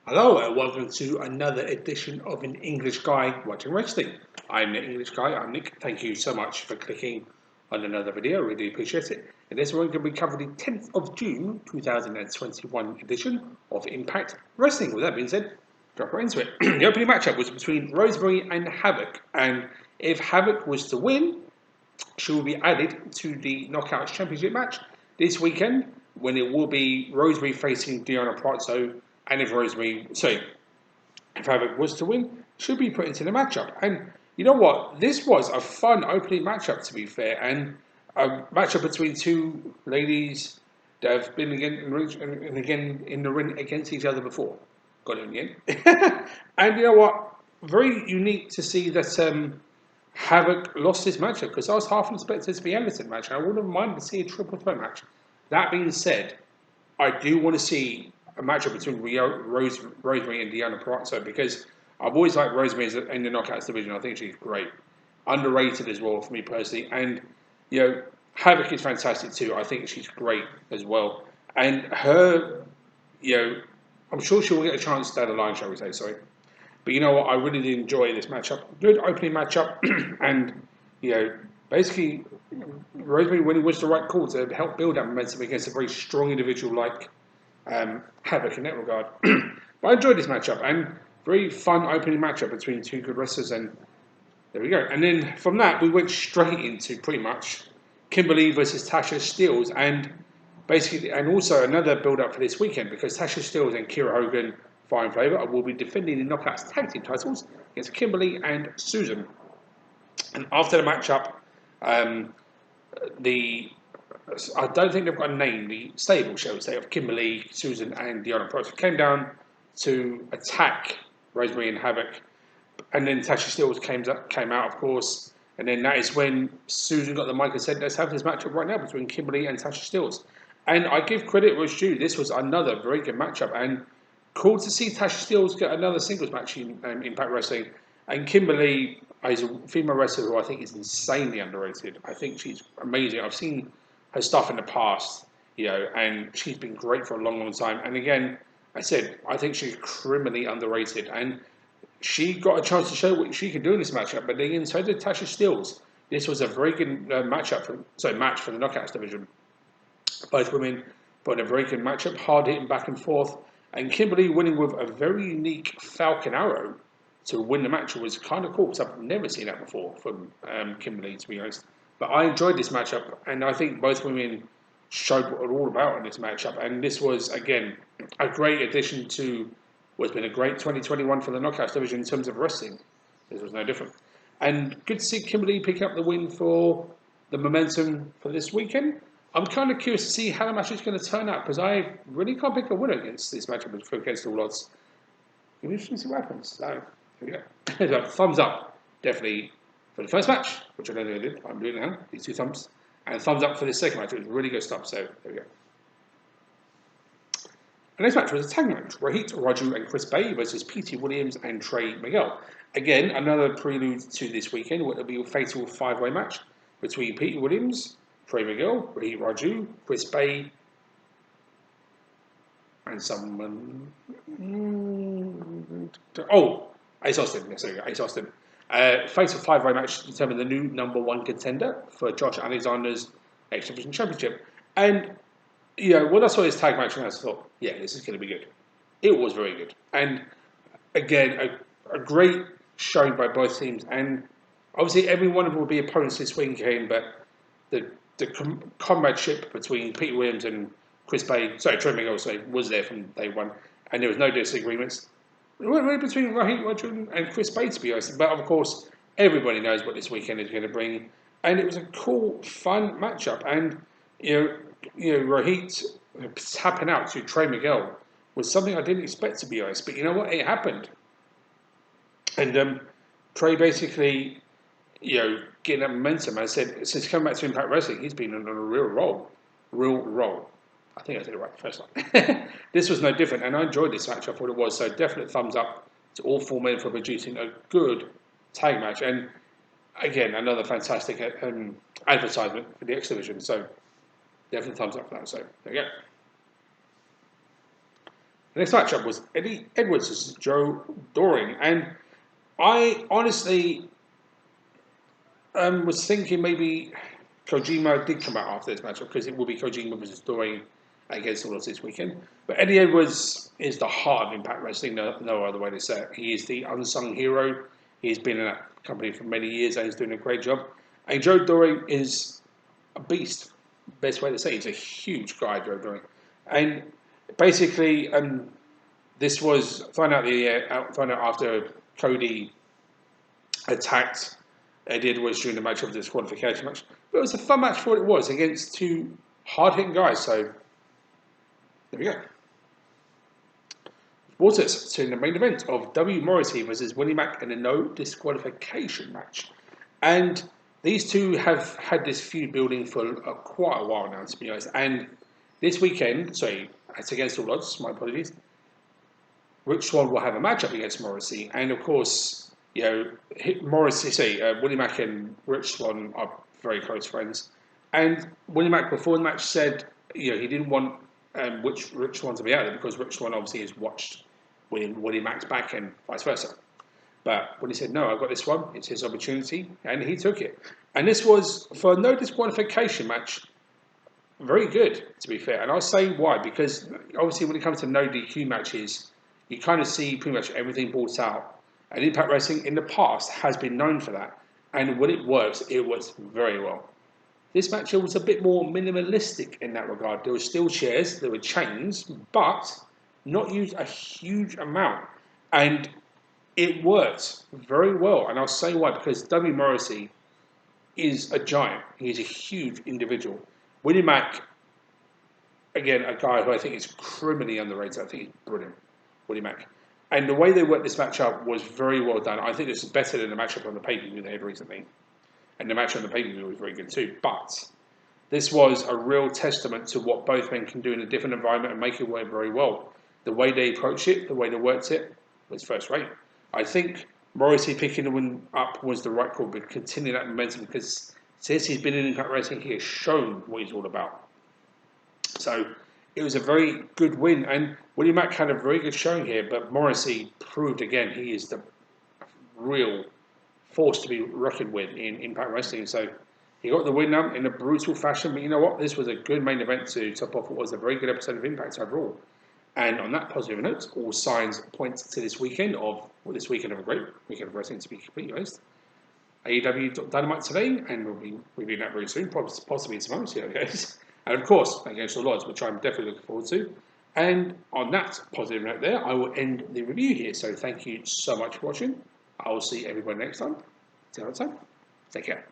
Hello and welcome to another edition of An English Guy Watching Wrestling. I'm the English Guy, I'm Nick. Thank you so much for clicking on another video, I really appreciate it. In this one, we're going to be covering the 10th of June 2021 edition of Impact Wrestling. With that being said, drop right into it. The opening matchup was between Rosemary and Havoc, and if Havoc was to win, she will be added to the Knockouts Championship match this weekend when it will be Rosemary facing Deonna Purrazzo, and if Havoc was to win, she'll be put into the matchup. And you know what? This was a fun opening matchup, to be fair, and a matchup between two ladies that have been again and again in the ring against each other before. Got it in the end. And you know what? Very unique to see that Havoc lost this matchup because I was half expected to be a limited match. I wouldn't mind to see a triple threat match. That being said, I do want to see a matchup between Rosemary and Deonna Purrazzo because I've always liked Rosemary in the Knockouts division. I think she's great, underrated as well for me personally. And you know, Havoc is fantastic too. I think she's great as well. And her, you know, I'm sure she will get a chance down the line, shall we say? Sorry. But you know what? I really did enjoy this matchup. Good opening matchup, and you know, basically, Rosemary winning was the right call to help build that momentum against a very strong individual like Havoc in that regard. But I enjoyed this matchup and very fun opening matchup between two good wrestlers, and there we go. And then from that, we went straight into pretty much Kimberly versus Tasha Steelz, and basically, and also another build up for this weekend because Tasha Steelz and Kira Hogan, Fire and Flavor, will be defending the Knockouts tag team titles against Kimberly and Susan. And after the matchup, um, the I don't think they've got a name. The stable, shall we say, of Kimberly, Susan, and Deonna Purrazzo came down to attack Rosemary and Havoc, and then Tasha Steelz came out, of course, and then that is when Susan got the mic and said, "Let's have this matchup right now between Kimberly and Tasha Steelz." And I give credit where it's due. This was another very good matchup, and cool to see Tasha Steelz get another singles match in Impact Wrestling. And Kimberly is a female wrestler who I think is insanely underrated. I think she's amazing. I've seen her stuff in the past, you know, and she's been great for a long, long time. And again, I said I think she's criminally underrated, and she got a chance to show what she could do in this matchup. But again, so did Tasha Steelz. This was a very good match for the Knockouts division. Both women put in a very good matchup, hard hitting back and forth, and Kimberly winning with a very unique Falcon Arrow to win the match was kind of cool because I've never seen that before from Kimberly, to be honest. But I enjoyed this matchup, and I think both women showed what they're all about in this matchup. And this was, again, a great addition to what's been a great 2021 for the Knockouts division in terms of wrestling. This was no different. And good to see Kimberly pick up the win for the momentum for this weekend. I'm kind of curious to see how the match is going to turn out because I really can't pick a winner against this matchup against all odds. It'll be interesting to see what happens. So, here we go. So, thumbs up, definitely, for the first match, which I don't know I did. I'm doing it now, these two thumbs. And thumbs up for the second match. It was really good stuff. So, there we go. The next match was a tag match. Rohit Raju and Chris Bay versus P.T. Williams and Trey Miguel. Again, another prelude to this weekend, where it'll be a fatal five-way match between P.T. Williams, Trey Miguel, Rohit Raju, Chris Bay, and someone. Oh, Ace Austin. Yes, there we go. Ace Austin. Fatal five-way match to determine the new number one contender for Josh Alexander's X Division Championship. And when I saw this tag match, I thought, yeah, this is going to be good. It was very good. And again, a great showing by both teams. And obviously, every one of them will be opponents this weekend, but the comradeship between Pete Williams and Trey Miguel, was there from day one. And there was no disagreements. It went really between Rohit Raju and Chris Bay, to be honest. But of course, everybody knows what this weekend is going to bring. And it was a cool, fun matchup. And, Rohit tapping out to Trey Miguel was something I didn't expect, to be honest. But you know what? It happened. And Trey basically, getting that momentum. I said, since coming back to Impact Wrestling, he's been on a real roll. Real roll. I think I did it right the first time. This was no different, and I enjoyed this match. I thought it was. So definite thumbs up to all four men for producing a good tag match. And again, another fantastic advertisement for the X Division. So definitely thumbs up for that. So there you go. The next matchup was Eddie Edwards versus Joe Doring, and I honestly was thinking maybe Kojima did come out after this matchup because it will be Kojima versus Doring against all of this weekend. But Eddie Edwards is the heart of Impact Wrestling, no other way to say it. He is the unsung hero. He's been in that company for many years and he's doing a great job. And Joe Doring is a beast. Best way to say it. He's a huge guy, Joe Doring. And basically, this was found out after Cody attacked Eddie Edwards during the match of the disqualification match. But it was a fun match for what it was against two hard hitting guys. So there we go. Waters to the main event of W. Morrissey versus Willie Mack in a no disqualification match. And these two have had this feud building for quite a while now, to be honest. And this weekend, sorry, it's against all odds, my apologies. Rich Swann will have a matchup against Morrissey. And of course, you know, Morrissey, Willie Mack and Rich Swann are very close friends. And Willie Mack before the match said, you know, he didn't want Rich Swann to be out there because Rich Swann obviously has watched Willie Mack's back and vice versa. But when he said, no, I've got this one, it's his opportunity, and he took it. And this was, for a no disqualification match, very good, to be fair. And I'll say why, because obviously when it comes to no DQ matches, you kind of see pretty much everything brought out. And Impact Wrestling in the past has been known for that. And when it works very well. This match was a bit more minimalistic in that regard. There were still chairs, there were chains, but not used a huge amount. And it worked very well. And I'll say why, because W. Morrissey is a giant. He's a huge individual. Willie Mack, again, a guy who I think is criminally underrated. I think he's brilliant, Willie Mack. And the way they worked this matchup was very well done. I think this is better than the matchup on the pay-per-view they had recently. And the match on the pay-per-view was very good too. But this was a real testament to what both men can do in a different environment and make it work very well. The way they approached it, the way they worked it, was first rate. I think Morrissey picking the win up was the right call, but continue that momentum because since he's been in Impact Wrestling, he has shown what he's all about. So it was a very good win, and Willie Mack had a very good showing here, but Morrissey proved again he is the real force to be reckoned with in Impact Wrestling. So he got the win in a brutal fashion, but you know what? This was a good main event to top off what was a very good episode of Impact overall. And on that positive note, all signs point to this weekend of a great weekend of wrestling, to be completely honest. AEW Dynamite today, and we'll be reviewing that very soon, possibly tomorrow, see how it goes. And of course, Against All Odds, which I'm definitely looking forward to. And on that positive note there, I will end the review here. So thank you so much for watching. I will see everybody next time. Till next time, take care.